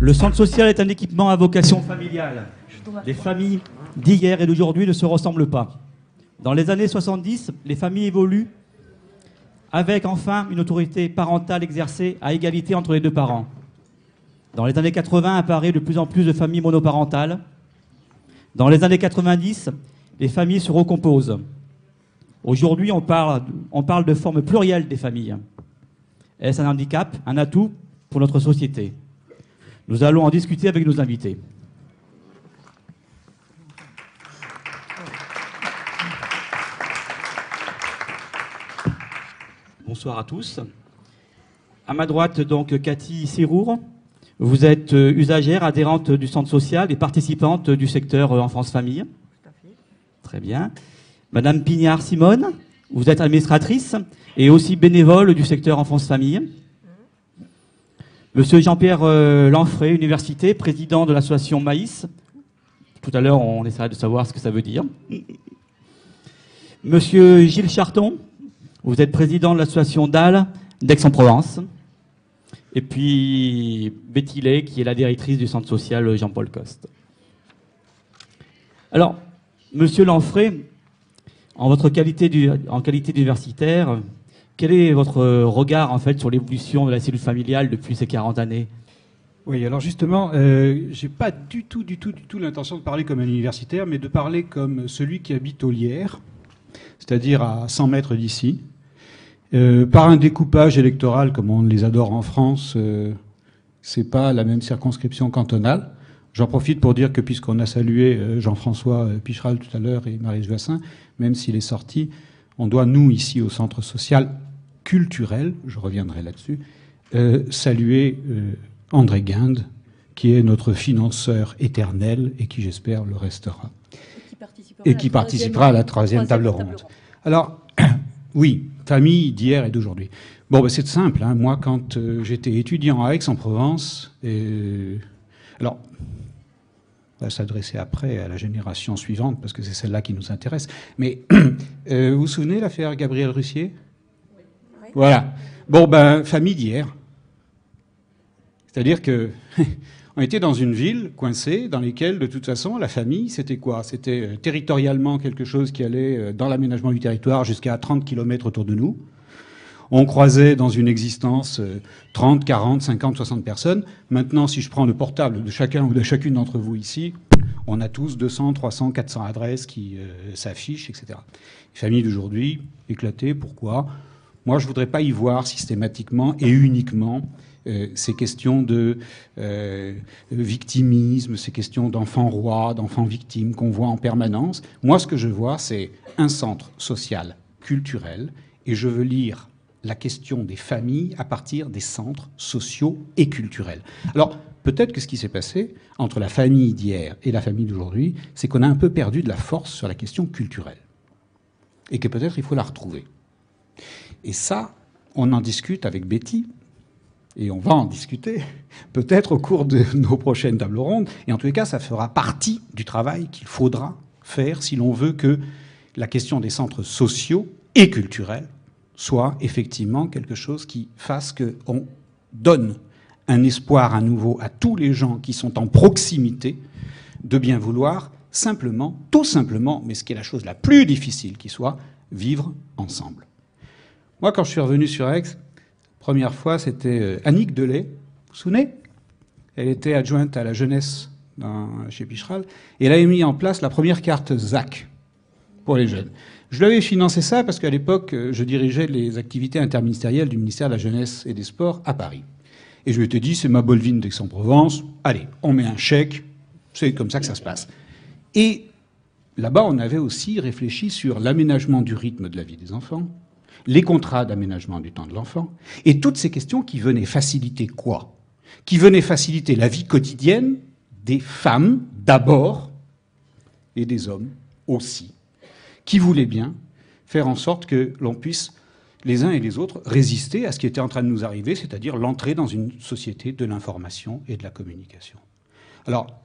Le centre social est un équipement à vocation familiale. Les familles d'hier et d'aujourd'hui ne se ressemblent pas. Dans les années 70, les familles évoluent avec enfin une autorité parentale exercée à égalité entre les deux parents. Dans les années 80 apparaît de plus en plus de familles monoparentales. Dans les années 90, les familles se recomposent. Aujourd'hui, on parle de forme plurielle des familles. Est-ce un handicap, un atout pour notre société? Nous allons en discuter avec nos invités. Bonsoir à tous. À ma droite, donc, Cathy Sirour. Vous êtes usagère, adhérente du centre social et participante du secteur enfance-famille. Tout à fait. Très bien. Madame Pignard-Simone, vous êtes administratrice et aussi bénévole du secteur enfance-famille. Monsieur Jean-Pierre Lanfray, université, président de l'association Maïs. Tout à l'heure, on essaiera de savoir ce que ça veut dire. Monsieur Gilles Charton, vous êtes président de l'association DAL d'Aix-en-Provence. Et puis Betty Lay, qui est la directrice du centre social Jean-Paul Coste. Alors, monsieur Lanfray, en votre qualité d'universitaire, quel est votre regard en fait sur l'évolution de la cellule familiale depuis ces 40 années? Oui, alors justement, j'ai pas du tout l'intention de parler comme un universitaire, mais de parler comme celui qui habite au Lierre, c'est-à-dire à 100 mètres d'ici. Par un découpage électoral, comme on les adore en France, c'est pas la même circonscription cantonale. J'en profite pour dire que, puisqu'on a salué Jean-François Picheral tout à l'heure et Marie Joassin, même s'il est sorti, on doit, nous, ici, au Centre social culturel, je reviendrai là-dessus, saluer André Guinde, qui est notre financeur éternel et qui, j'espère, le restera. Et qui participera à la troisième table ronde. Alors, oui, famille d'hier et d'aujourd'hui. Bon, ben, c'est simple. Hein. Moi, quand j'étais étudiant à Aix-en-Provence, alors, on va s'adresser après à la génération suivante, parce que c'est celle-là qui nous intéresse. Mais vous vous souvenez l'affaire Gabriel Russier? Oui. Voilà. Bon, ben, famille d'hier. C'est-à-dire que on était dans une ville coincée, dans laquelle, de toute façon, la famille, c'était quoi? C'était territorialement quelque chose qui allait dans l'aménagement du territoire jusqu'à 30 km autour de nous. On croisait dans une existence 30, 40, 50, 60 personnes. Maintenant, si je prends le portable de chacun ou de chacune d'entre vous ici, on a tous 200, 300, 400 adresses qui s'affichent, etc. Les familles d'aujourd'hui, éclatées, pourquoi? Moi, je voudrais pas y voir systématiquement et uniquement ces questions de victimisme, ces questions d'enfants rois, d'enfants victimes qu'on voit en permanence. Moi, ce que je vois, c'est un centre social culturel, et je veux lire la question des familles à partir des centres sociaux et culturels. Alors, peut-être que ce qui s'est passé entre la famille d'hier et la famille d'aujourd'hui, c'est qu'on a un peu perdu de la force sur la question culturelle, et que peut-être il faut la retrouver. Et ça, on en discute avec Betty, et on va en discuter peut-être au cours de nos prochaines tables rondes. Et en tous les cas, ça fera partie du travail qu'il faudra faire si l'on veut que la question des centres sociaux et culturels soit effectivement quelque chose qui fasse qu'on donne un espoir à nouveau à tous les gens qui sont en proximité de bien vouloir simplement, tout simplement, mais ce qui est la chose la plus difficile qui soit, vivre ensemble. Moi, quand je suis revenu sur Aix, première fois, c'était Annick Delay, vous vous souvenez? Elle était adjointe à la jeunesse chez Picheral, et elle avait mis en place la première carte ZAC pour les jeunes. Je lui avais financé ça parce qu'à l'époque, je dirigeais les activités interministérielles du ministère de la Jeunesse et des Sports à Paris. Et je lui ai dit, c'est ma Bolvine d'Aix-en-Provence, allez, on met un chèque, c'est comme ça que ça se passe. Et là-bas, on avait aussi réfléchi sur l'aménagement du rythme de la vie des enfants, les contrats d'aménagement du temps de l'enfant, et toutes ces questions qui venaient faciliter quoi? Qui venaient faciliter la vie quotidienne des femmes, d'abord, et des hommes aussi, qui voulaient bien faire en sorte que l'on puisse, les uns et les autres, résister à ce qui était en train de nous arriver, c'est-à-dire l'entrée dans une société de l'information et de la communication. Alors,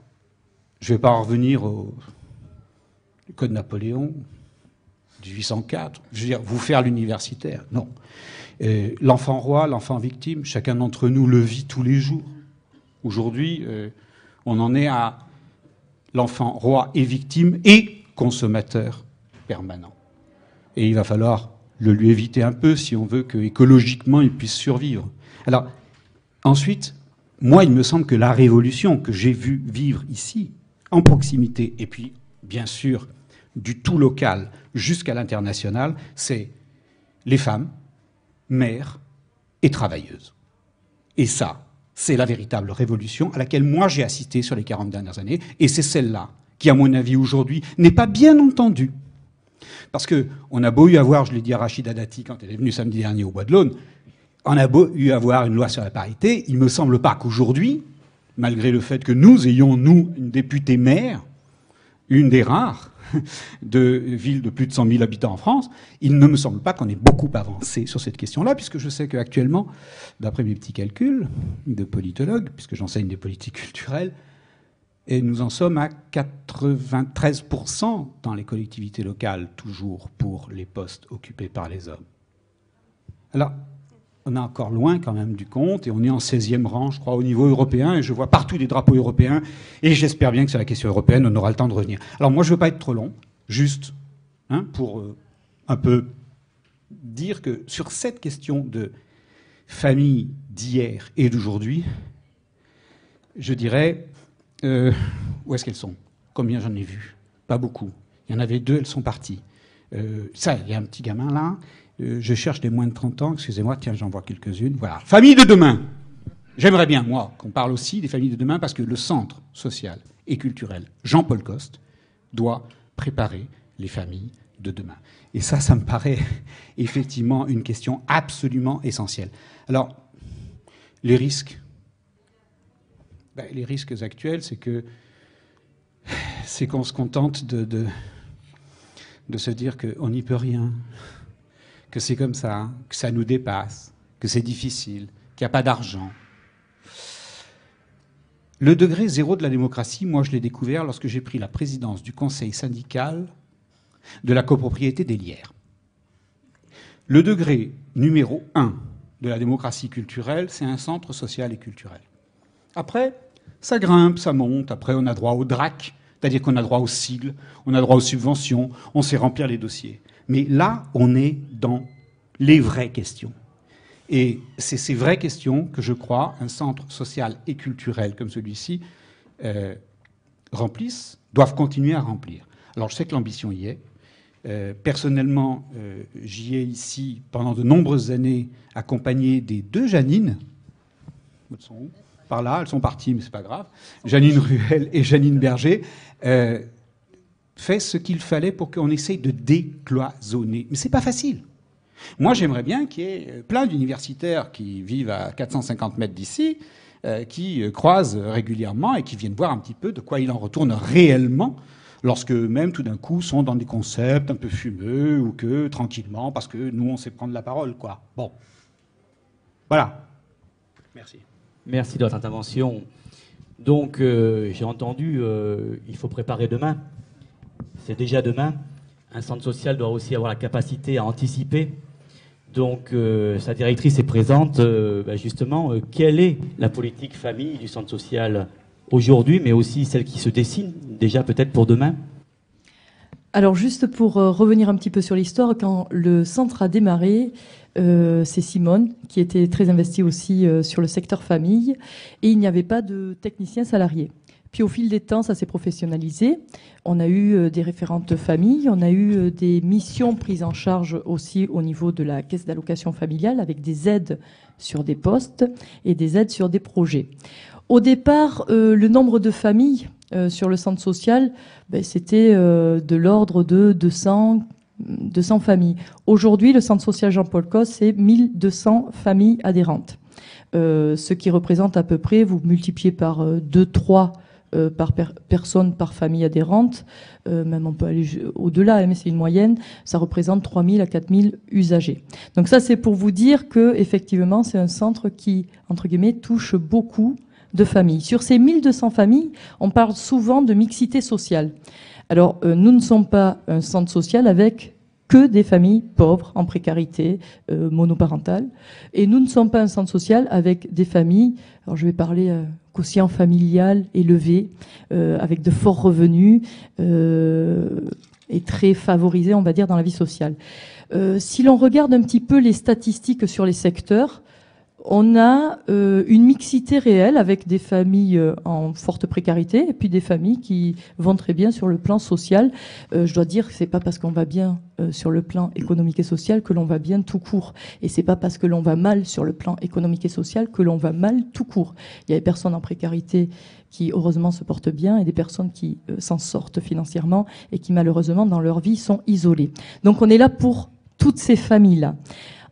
je ne vais pas en revenir au Code Napoléon, 1804, je veux dire, vous faire l'universitaire, non. L'enfant roi, l'enfant victime, chacun d'entre nous le vit tous les jours. Aujourd'hui, on en est à l'enfant roi et victime et consommateur permanent. Et il va falloir le lui éviter un peu si on veut qu'écologiquement il puisse survivre. Alors, ensuite, moi, il me semble que la révolution que j'ai vue vivre ici, en proximité, et puis, bien sûr, du tout local jusqu'à l'international, c'est les femmes, mères et travailleuses. Et ça, c'est la véritable révolution à laquelle moi j'ai assisté sur les 40 dernières années, et c'est celle-là qui, à mon avis, aujourd'hui, n'est pas bien entendue. Parce qu'on a beau eu avoir, je l'ai dit à Rachida Dati quand elle est venue samedi dernier au Bois de l'Aune, on a beau eu avoir une loi sur la parité, il ne me semble pas qu'aujourd'hui, malgré le fait que nous ayons, nous, une députée maire, une des rares de villes de plus de 100 000 habitants en France, il ne me semble pas qu'on ait beaucoup avancé sur cette question-là, puisque je sais qu'actuellement, d'après mes petits calculs de politologue, puisque j'enseigne des politiques culturelles, et nous en sommes à 93% dans les collectivités locales, toujours pour les postes occupés par les hommes. Alors, on est encore loin quand même du compte, et on est en 16e rang, je crois, au niveau européen, et je vois partout des drapeaux européens, et j'espère bien que sur la question européenne, on aura le temps de revenir. Alors moi, je ne veux pas être trop long, juste pour un peu dire que sur cette question de famille d'hier et d'aujourd'hui, je dirais, où est-ce qu'elles sont? Combien j'en ai vu? Pas beaucoup. Il y en avait 2, elles sont parties. Ça, il y a un petit gamin là, je cherche des moins de 30 ans, excusez-moi, tiens, j'en vois quelques-unes. Voilà. Famille de demain. J'aimerais bien, moi, qu'on parle aussi des familles de demain, parce que le centre social et culturel Jean-Paul Coste doit préparer les familles de demain. Et ça me paraît effectivement une question absolument essentielle. Alors, les risques. Les risques actuels, c'est qu'on se contente de se dire qu'on n'y peut rien, que c'est comme ça, que ça nous dépasse, que c'est difficile, qu'il n'y a pas d'argent. Le degré zéro de la démocratie, moi je l'ai découvert lorsque j'ai pris la présidence du conseil syndical de la copropriété des Lierres. Le degré numéro 1 de la démocratie culturelle, c'est un centre social et culturel. Après, ça grimpe, ça monte, après on a droit au DRAC, c'est-à-dire qu'on a droit aux sigles, on a droit aux subventions, on sait remplir les dossiers. Mais là, on est dans les vraies questions. Et c'est ces vraies questions que je crois un centre social et culturel comme celui-ci doivent continuer à remplir. Alors je sais que l'ambition y est. Personnellement, j'y ai ici pendant de nombreuses années accompagné des 2 Janine. Elles sont où? Par là, elles sont parties, mais c'est pas grave. Janine Ruel et Janine Berger fait ce qu'il fallait pour qu'on essaye de décloisonner. Mais c'est pas facile. Moi, j'aimerais bien qu'il y ait plein d'universitaires qui vivent à 450 mètres d'ici, qui croisent régulièrement et qui viennent voir un petit peu de quoi il en retourne réellement, lorsque même tout d'un coup sont dans des concepts un peu fumeux ou que tranquillement, parce que nous, on sait prendre la parole, quoi. Bon. Voilà. Merci. Merci de votre intervention. Donc, j'ai entendu, il faut préparer demain. C'est déjà demain. Un centre social doit aussi avoir la capacité à anticiper. Donc, sa directrice est présente. Justement, quelle est la politique famille du centre social aujourd'hui, mais aussi celle qui se dessine déjà peut-être pour demain? Alors, juste pour revenir un petit peu sur l'histoire, quand le centre a démarré, c'est Simone qui était très investie aussi sur le secteur famille, et il n'y avait pas de techniciens salariés. Puis au fil des temps, ça s'est professionnalisé. On a eu des référentes familles, on a eu des missions prises en charge aussi au niveau de la caisse d'allocation familiale avec des aides sur des postes et des aides sur des projets. Au départ, le nombre de familles sur le centre social, c'était de l'ordre de 200 familles. Aujourd'hui, le centre social Jean-Paul Coste, c'est 1200 familles adhérentes. Ce qui représente à peu près, vous multipliez par 2-3 par personne par famille adhérente, même on peut aller au-delà, mais c'est une moyenne, ça représente 3000 à 4000 usagers. Donc ça, c'est pour vous dire que effectivement, c'est un centre qui, entre guillemets, touche beaucoup de familles. Sur ces 1200 familles, on parle souvent de mixité sociale. Alors, nous ne sommes pas un centre social avec que des familles pauvres, en précarité, monoparentales. Et nous ne sommes pas un centre social avec des familles, alors je vais parler quotient familial élevé, avec de forts revenus, et très favorisés, on va dire, dans la vie sociale. Si l'on regarde un petit peu les statistiques sur les secteurs, on a une mixité réelle avec des familles en forte précarité et puis des familles qui vont très bien sur le plan social. Je dois dire que c'est pas parce qu'on va bien sur le plan économique et social que l'on va bien tout court. Et c'est pas parce que l'on va mal sur le plan économique et social que l'on va mal tout court. Il y a des personnes en précarité qui heureusement se portent bien et des personnes qui s'en sortent financièrement et qui malheureusement dans leur vie sont isolées. Donc on est là pour toutes ces familles-là.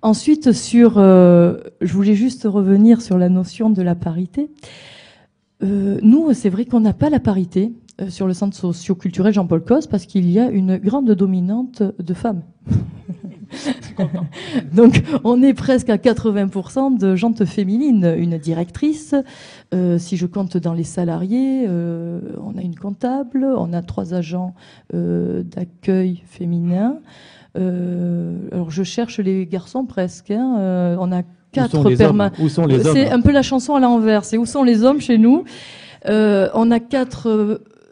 Ensuite, je voulais juste revenir sur la notion de la parité. Nous, c'est vrai qu'on n'a pas la parité sur le centre socio-culturel Jean-Paul Cos parce qu'il y a une grande dominante de femmes. Donc, on est presque à 80% de jantes féminines. Une directrice, si je compte dans les salariés, on a une comptable, on a 3 agents d'accueil féminins. Alors je cherche les garçons presque. On a 4 permanents. Où sont les hommes? C'est un peu la chanson à l'envers. C'est où sont les hommes chez nous? On a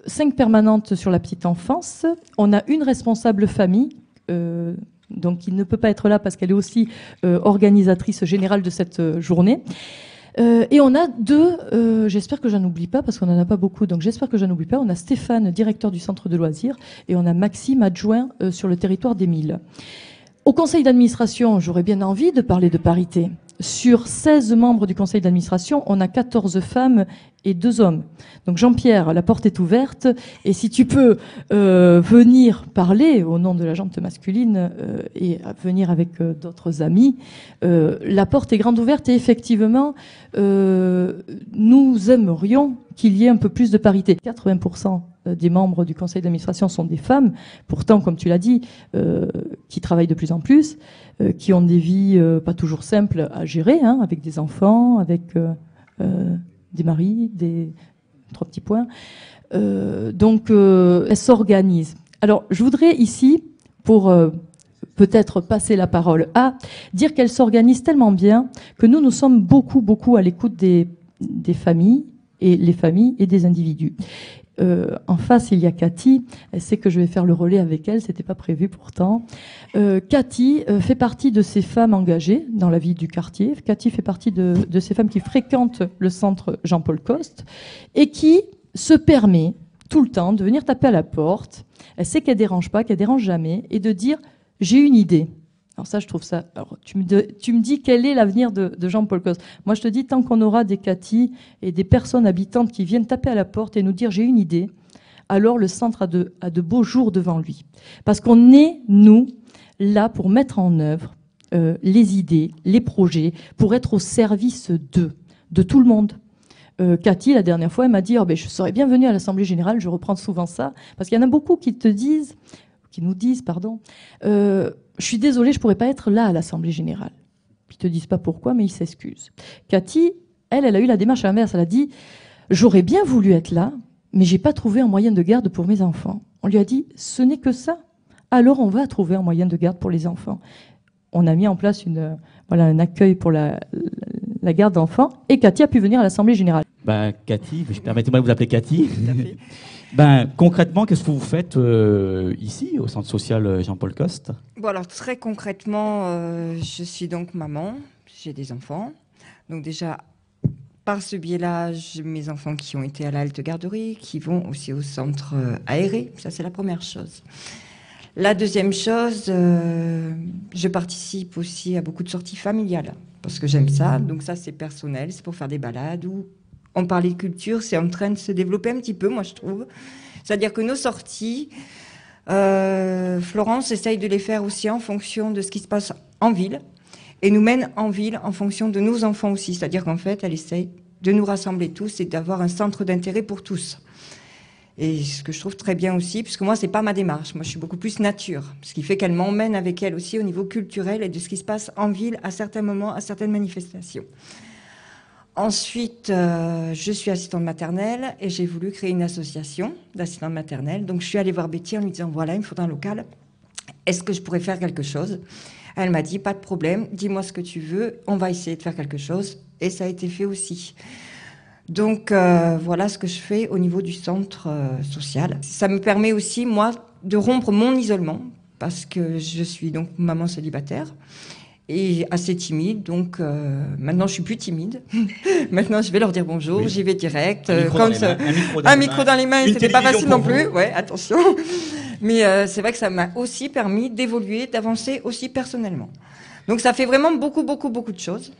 5 permanentes sur la petite enfance. On a une responsable famille. Donc qui ne peut pas être là parce qu'elle est aussi organisatrice générale de cette journée. Et on a 2, j'espère que j'en oublie pas parce qu'on n'en a pas beaucoup, donc j'espère que j'en oublie pas. On a Stéphane, directeur du centre de loisirs, et on a Maxime, adjoint sur le territoire d'Émile. Au conseil d'administration, j'aurais bien envie de parler de parité. Sur 16 membres du conseil d'administration, on a 14 femmes et 2 hommes. Donc Jean-Pierre, la porte est ouverte. Et si tu peux venir parler au nom de la jante masculine et venir avec d'autres amis, la porte est grande ouverte. Et effectivement, nous aimerions qu'il y ait un peu plus de parité. 80% des membres du conseil d'administration sont des femmes. Pourtant, comme tu l'as dit, qui travaillent de plus en plus, qui ont des vies pas toujours simples à gérer, hein, avec des enfants, avec des maris, 3 petits points. Donc, elles s'organisent. Alors, je voudrais ici, pour peut-être passer la parole à, dire qu'elles s'organisent tellement bien que nous sommes beaucoup à l'écoute des familles, et les familles et des individus. En face, il y a Cathy. Elle sait que je vais faire le relais avec elle. C'était pas prévu pourtant. Cathy fait partie de ces femmes engagées dans la vie du quartier. Cathy fait partie de ces femmes qui fréquentent le centre Jean-Paul Cos et qui se permet tout le temps de venir taper à la porte. Elle sait qu'elle dérange pas, qu'elle dérange jamais, et de dire j'ai une idée. Alors ça, je trouve ça... Alors, tu me dis quel est l'avenir de Jean-Paul Cos. Moi, je te dis, tant qu'on aura des Cathy et des personnes habitantes qui viennent taper à la porte et nous dire « j'ai une idée », alors le centre a de beaux jours devant lui. Parce qu'on est, nous, là pour mettre en œuvre les idées, les projets, pour être au service de tout le monde. Cathy, la dernière fois, elle m'a dit « je serais bien venue à l'Assemblée Générale », je reprends souvent ça, parce qu'il y en a beaucoup qui nous disent, je suis désolée, je pourrais pas être là à l'Assemblée Générale. Ils te disent pas pourquoi, mais ils s'excusent. Cathy, elle a eu la démarche inverse. Elle a dit, j'aurais bien voulu être là, mais j'ai pas trouvé un moyen de garde pour mes enfants. On lui a dit, ce n'est que ça. Alors on va trouver un moyen de garde pour les enfants. On a mis en place un accueil pour la garde d'enfants, et Cathy a pu venir à l'Assemblée Générale. Cathy, permettez-moi de vous appeler Cathy. Tout à fait. Concrètement, qu'est-ce que vous faites ici, au centre social Jean-Paul Cos? Bon, alors très concrètement, je suis donc maman, j'ai des enfants. Donc déjà, par ce biais-là, j'ai mes enfants qui ont été à la halte garderie, qui vont aussi au centre aéré. Ça, c'est la première chose. La deuxième chose, je participe aussi à beaucoup de sorties familiales, parce que j'aime ça. Donc ça, c'est personnel, c'est pour faire des balades ou... On parlait culture, c'est en train de se développer un petit peu, moi je trouve. C'est-à-dire que nos sorties, Florence essaye de les faire aussi en fonction de ce qui se passe en ville et nous mène en ville en fonction de nos enfants aussi. C'est-à-dire qu'en fait, elle essaye de nous rassembler tous et d'avoir un centre d'intérêt pour tous. Et ce que je trouve très bien aussi, puisque moi, c'est pas ma démarche. Moi, je suis beaucoup plus nature. Ce qui fait qu'elle m'emmène avec elle aussi au niveau culturel et de ce qui se passe en ville à certains moments, à certaines manifestations. Ensuite, je suis assistante maternelle et j'ai voulu créer une association d'assistantes maternelles. Donc, je suis allée voir Betty en lui disant, voilà, il me faut un local. Est-ce que je pourrais faire quelque chose? Elle m'a dit, pas de problème, dis-moi ce que tu veux, on va essayer de faire quelque chose. Et ça a été fait aussi. Donc voilà ce que je fais au niveau du centre social. Ça me permet aussi, moi, de rompre mon isolement, parce que je suis donc maman célibataire et assez timide. Donc maintenant, je suis plus timide. Maintenant, je vais leur dire bonjour, oui. J'y vais direct. Un micro dans les mains, c'était pas facile non plus. Ouais, attention. Mais c'est vrai que ça m'a aussi permis d'évoluer, d'avancer aussi personnellement. Donc ça fait vraiment beaucoup de choses.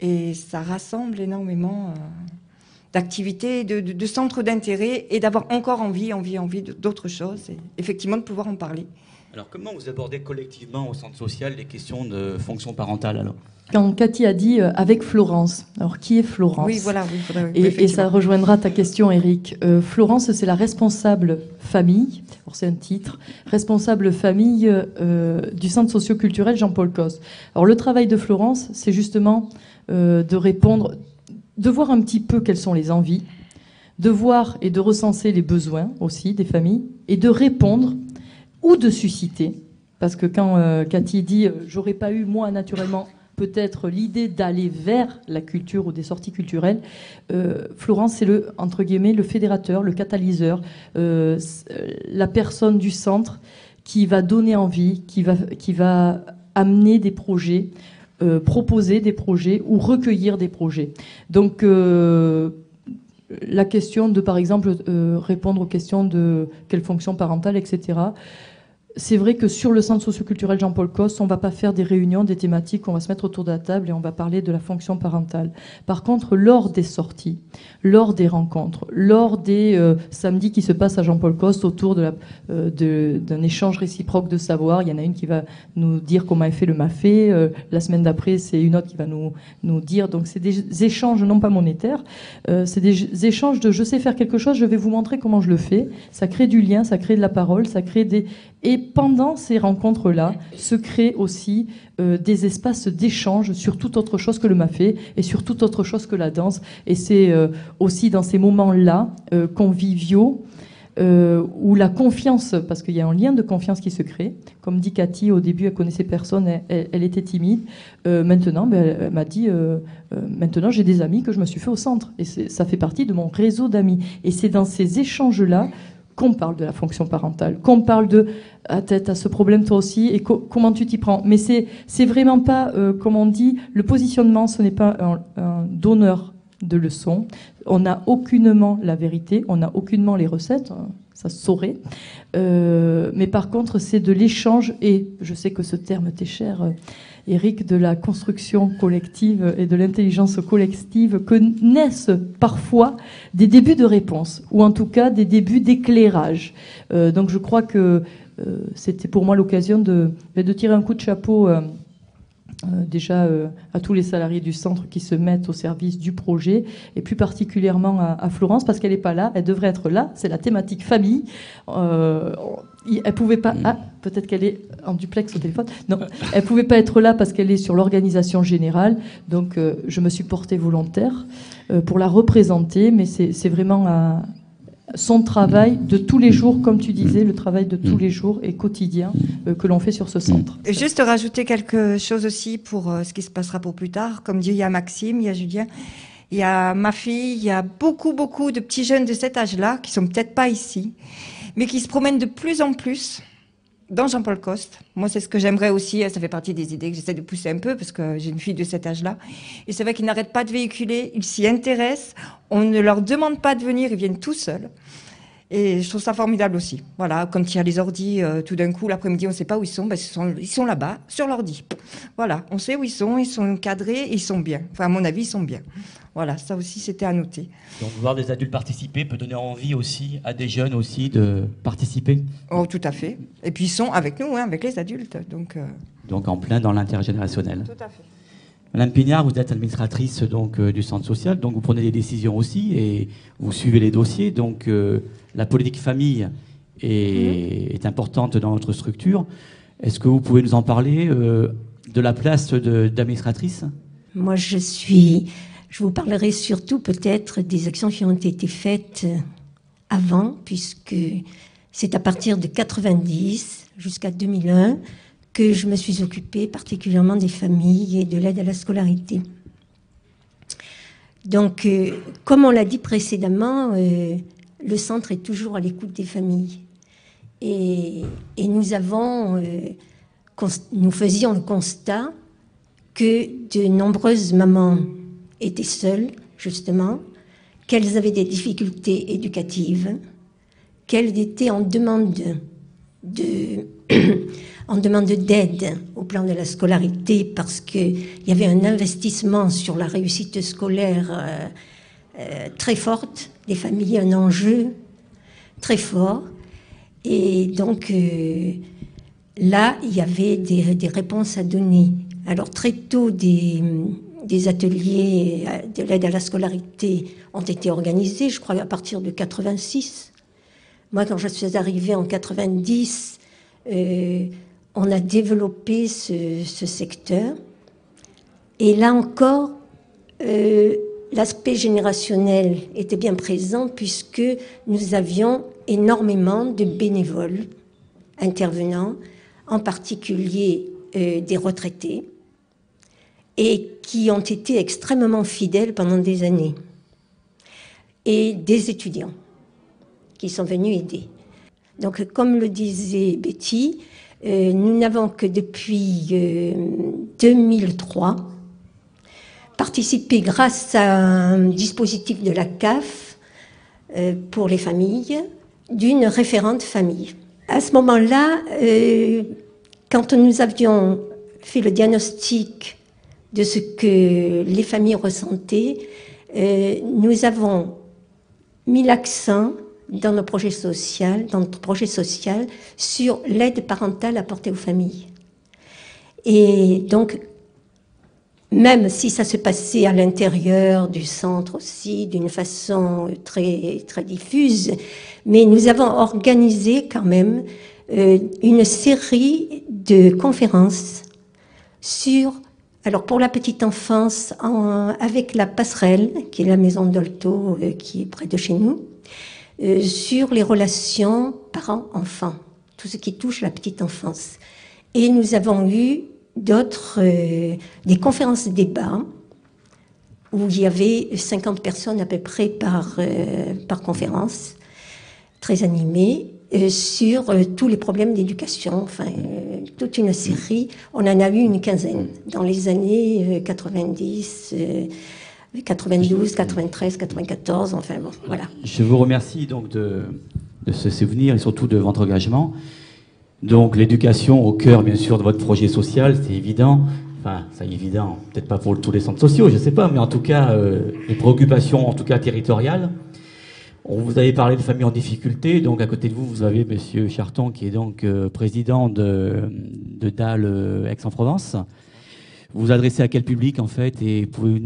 Et ça rassemble énormément d'activités, de centres d'intérêt et d'avoir encore envie d'autres choses et effectivement de pouvoir en parler. Alors comment vous abordez collectivement au centre social les questions de fonction parentale alors ? Quand Cathy a dit avec Florence, alors qui est Florence ? Oui, voilà. Et ça rejoindra ta question, Eric. Florence, c'est la responsable famille, c'est un titre, responsable famille du centre socio-culturel Jean-Paul Cos. Alors le travail de Florence, c'est justement de répondre, de voir un petit peu quelles sont les envies, de voir et de recenser les besoins aussi des familles, et de répondre ou de susciter. Parce que quand Cathy dit « j'aurais pas eu, moi, naturellement, peut-être l'idée d'aller vers la culture ou des sorties culturelles », Florence, c'est entre guillemets, le fédérateur, le catalyseur, la personne du centre qui va donner envie, qui va amener des projets, proposer des projets ou recueillir des projets. Donc la question de, par exemple, répondre aux questions de quelle fonction parentale, etc. C'est vrai que sur le centre socioculturel Jean-Paul Cos, on ne va pas faire des réunions, des thématiques, on va se mettre autour de la table et on va parler de la fonction parentale. Par contre, lors des sorties, lors des rencontres, lors des samedis qui se passent à Jean-Paul Cos autour d'un échange réciproque de savoir, il y en a une qui va nous dire comment elle fait le mafé, la semaine d'après, c'est une autre qui va nous dire. Donc, c'est des échanges non pas monétaires, c'est des échanges de je sais faire quelque chose, je vais vous montrer comment je le fais. Ça crée du lien, ça crée de la parole, ça crée des... Et pendant ces rencontres-là, se créent aussi des espaces d'échange sur toute autre chose que le mafé et sur toute autre chose que la danse. Et c'est aussi dans ces moments-là, conviviaux, où la confiance, parce qu'il y a un lien de confiance qui se crée. Comme dit Cathy, au début, elle connaissait personne, elle était timide. Maintenant, elle m'a dit, maintenant j'ai des amis que je me suis fait au centre. Et ça fait partie de mon réseau d'amis. Et c'est dans ces échanges-là qu'on parle de la fonction parentale, qu'on parle de t'as ce problème toi aussi et comment tu t'y prends. Mais c'est vraiment pas, comme on dit, le positionnement, ce n'est pas un donneur de leçons. On n'a aucunement la vérité, on n'a aucunement les recettes, ça se saurait. Mais par contre, c'est de l'échange et je sais que ce terme t'est cher, Eric, de la construction collective et de l'intelligence collective que naissent parfois des débuts de réponse, ou en tout cas des débuts d'éclairage. Donc je crois que c'était pour moi l'occasion de tirer un coup de chapeau déjà à tous les salariés du centre qui se mettent au service du projet, et plus particulièrement à Florence, parce qu'elle n'est pas là, elle devrait être là, c'est la thématique famille. Elle pouvait pas... Ah, peut-être qu'elle est en duplex au téléphone. Non, elle pouvait pas être là parce qu'elle est sur l'organisation générale, donc je me suis portée volontaire pour la représenter, mais c'est vraiment son travail de tous les jours, comme tu disais, le travail de tous les jours et quotidien que l'on fait sur ce centre. Et juste rajouter quelque chose aussi pour ce qui se passera pour plus tard. Comme dit, il y a Maxime, il y a Julien, il y a ma fille, il y a beaucoup de petits jeunes de cet âge-là qui sont peut-être pas ici, mais qui se promènent de plus en plus dans Jean-Paul Cos. Moi, c'est ce que j'aimerais aussi. Ça fait partie des idées que j'essaie de pousser un peu parce que j'ai une fille de cet âge-là. Et c'est vrai qu'ils n'arrêtent pas de véhiculer, ils s'y intéressent. On ne leur demande pas de venir, ils viennent tout seuls. Et je trouve ça formidable aussi. Voilà, quand il y a les ordis, tout d'un coup, l'après-midi, on ne sait pas où ils sont. Ils sont là-bas, sur l'ordi. Voilà, on sait où ils sont cadrés, et ils sont bien. Enfin, à mon avis, ils sont bien. Voilà, ça aussi, c'était à noter. Donc, voir des adultes participer peut donner envie aussi à des jeunes aussi de participer. Oh, tout à fait. Et puis, ils sont avec nous, avec les adultes. Donc en plein dans l'intergénérationnel. Tout à fait. Madame Pignard, vous êtes administratrice du centre social, donc vous prenez des décisions aussi et vous suivez les dossiers. Donc la politique famille est importante dans votre structure. Est-ce que vous pouvez nous en parler de la place d'administratrice ? Moi, je vous parlerai surtout peut-être des actions qui ont été faites avant, puisque c'est à partir de 90 jusqu'à 2001 que je me suis occupée particulièrement des familles et de l'aide à la scolarité. Donc, comme on l'a dit précédemment, le centre est toujours à l'écoute des familles. Et nous faisions le constat que de nombreuses mamans étaient seules, justement, qu'elles avaient des difficultés éducatives, qu'elles étaient en demande d'aide au plan de la scolarité parce qu'il y avait un investissement sur la réussite scolaire très forte, des familles, un enjeu très fort. Et donc là, il y avait des réponses à donner. Alors très tôt, des ateliers de l'aide à la scolarité ont été organisés, je crois à partir de 86. Moi, quand je suis arrivée en 90, on a développé ce secteur. Et là encore, l'aspect générationnel était bien présent puisque nous avions énormément de bénévoles intervenants, en particulier des retraités, et qui ont été extrêmement fidèles pendant des années, et des étudiants qui sont venus aider. Donc, comme le disait Betty, nous n'avons que depuis 2003 participé grâce à un dispositif de la CAF pour les familles, d'une référente famille. À ce moment-là, quand nous avions fait le diagnostic de ce que les familles ressentaient, nous avons mis l'accent dans notre projet social sur l'aide parentale apportée aux familles. Et donc, même si ça se passait à l'intérieur du centre aussi, d'une façon très, très diffuse, mais nous avons organisé quand même une série de conférences alors pour la petite enfance, avec la passerelle, qui est la maison d'Olto, qui est près de chez nous, sur les relations parents-enfants, tout ce qui touche la petite enfance. Et nous avons eu des conférences débats où il y avait 50 personnes à peu près par conférence, très animées, sur tous les problèmes d'éducation, enfin, toute une série. On en a eu une quinzaine dans les années 90, 92, 93, 94, enfin bon, voilà. Je vous remercie donc de ce souvenir et surtout de votre engagement. Donc l'éducation au cœur, bien sûr, de votre projet social, c'est évident. Enfin, c'est évident, peut-être pas pour tous les centres sociaux, je ne sais pas, mais en tout cas, les préoccupations, en tout cas territoriales. Vous avez parlé de familles en difficulté, donc à côté de vous, vous avez Monsieur Charton, qui est donc président de DAL Aix-en-Provence. Vous vous adressez à quel public, en fait, et pouvez-vous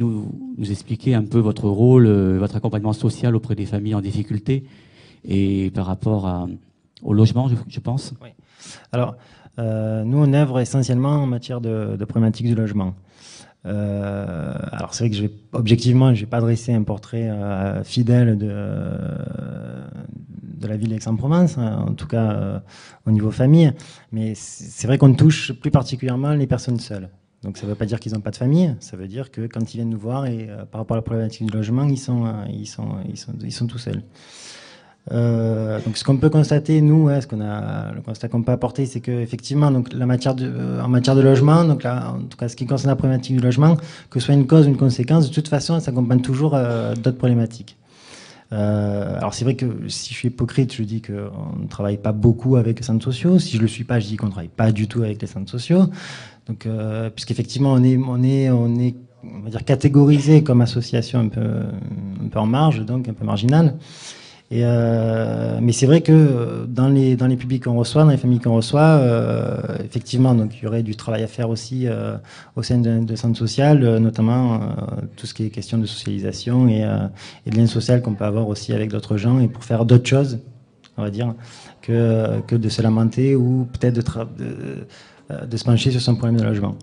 nous expliquer un peu votre rôle, votre accompagnement social auprès des familles en difficulté, et par rapport au logement, je pense. Oui. Alors, nous, on œuvre essentiellement en matière de problématiques du logement. Alors, c'est vrai que objectivement, je n'ai pas dressé un portrait fidèle de la ville d'Aix-en-Provence, en tout cas au niveau famille, mais c'est vrai qu'on touche plus particulièrement les personnes seules. Donc ça ne veut pas dire qu'ils n'ont pas de famille, ça veut dire que quand ils viennent nous voir, et par rapport à la problématique du logement, ils sont tout seuls. Donc ce qu'on peut constater, nous, le constat qu'on peut apporter, c'est qu'effectivement, donc en matière de logement, donc là, en tout cas ce qui concerne la problématique du logement, que ce soit une cause ou une conséquence, de toute façon, ça accompagne toujours d'autres problématiques. Alors c'est vrai que si je suis hypocrite, je dis qu'on ne travaille pas beaucoup avec les centres sociaux. Si je le suis pas, je dis qu'on ne travaille pas du tout avec les centres sociaux. Donc puisqu'effectivement on est on va dire catégorisé comme association un peu en marge, donc un peu marginale. Mais c'est vrai que dans les publics qu'on reçoit, dans les familles qu'on reçoit, effectivement, donc il y aurait du travail à faire aussi au sein de centres sociaux, notamment tout ce qui est question de socialisation et de lien social qu'on peut avoir aussi avec d'autres gens, et pour faire d'autres choses, on va dire, que de se lamenter ou peut-être de se pencher sur son problème de logement.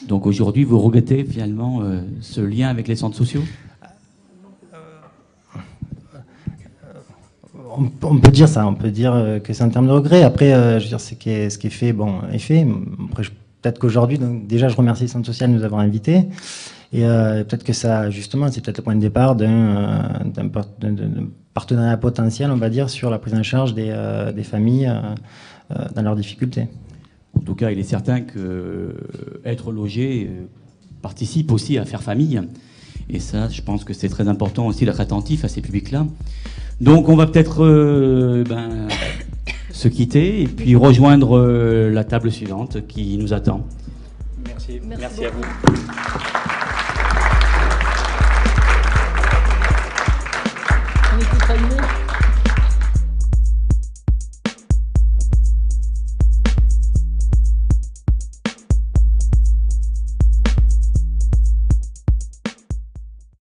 Donc aujourd'hui, vous regrettez finalement ce lien avec les centres sociaux ? On peut dire ça, on peut dire que c'est un terme de regret. Après, je veux dire, ce qui est fait, bon, est fait. Après, peut-être qu'aujourd'hui, donc déjà, je remercie les centres sociaux de nous avoir invités. Et peut-être que ça, justement, c'est peut-être le point de départ d'un partenariat potentiel, on va dire, sur la prise en charge des familles dans leurs difficultés. En tout cas, il est certain que être logé participe aussi à faire famille. Et ça, je pense que c'est très important aussi d'être attentif à ces publics-là. Donc, on va peut-être se quitter et puis rejoindre la table suivante qui nous attend. Merci à vous.